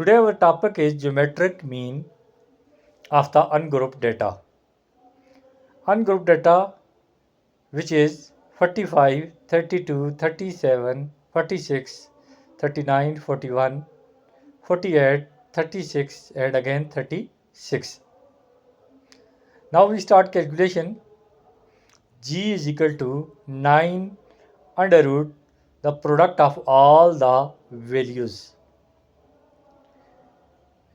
Today our topic is geometric mean of the ungrouped data. Ungrouped data, which is 45, 32, 37, 46, 39, 41, 48, 36 and again 36. Now we start calculation. G is equal to 9 under root the product of all the values.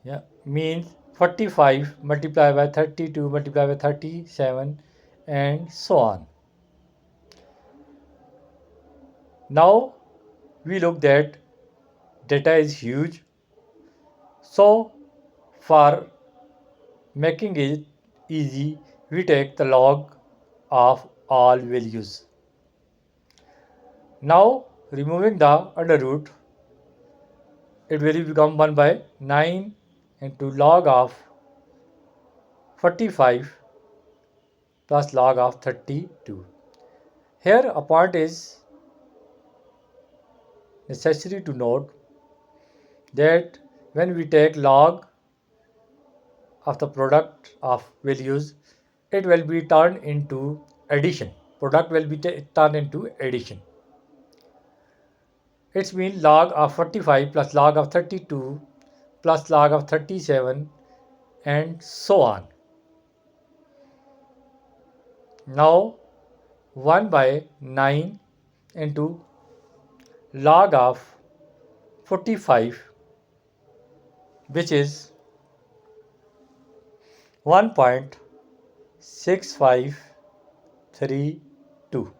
Yeah, means 45 multiplied by 32 multiplied by 37 and so on. Now we look that data is huge, so for making it easy we take the log of all values. Now removing the under root, it will become 1 by 9 into log of 45 plus log of 32. Here a point is necessary to note that when we take log of the product of values, it will be turned into addition. Product will be turned into addition. It means log of 45 plus log of 32 plus log of 37 and so on. Now 1 by 9 into log of 45, which is 1.6532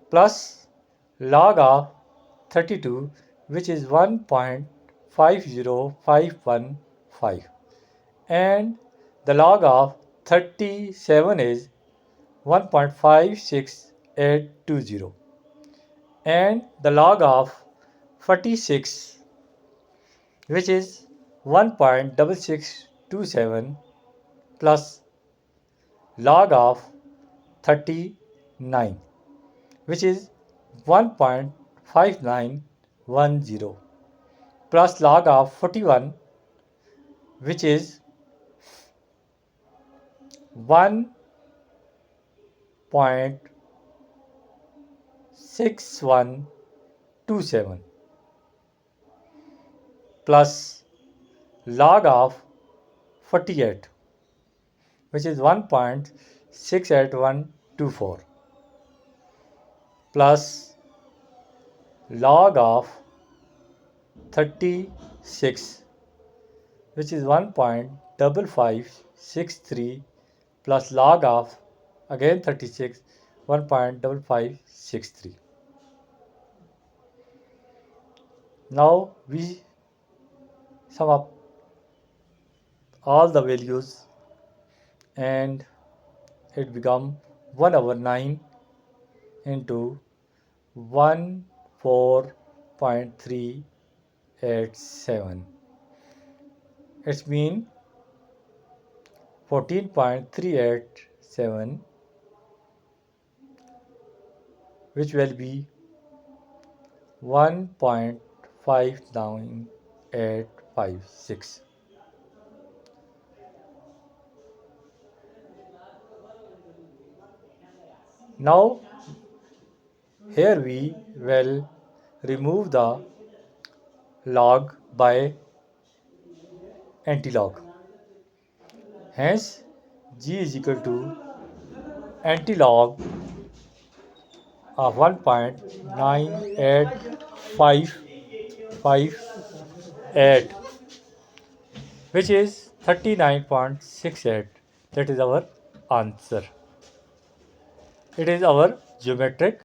plus log of 32, which is 1.50515, and the log of 37 is 1.56820, and the log of 46, which is 1.6627 plus log of 39, which is 1.5910 plus log of 41, which is 1.6127 plus log of 48, which is 1.68124 plus log of 36, which is 1.5563 plus log of again 36, 1.5563. Now we sum up all the values and it become 1 over 9 into 14.387. It's mean 14.387, which will be 1.59856. Now here we will remove the log by antilog. Hence G is equal to antilog of 1.98558, which is 39.68. That is our answer. It is our geometric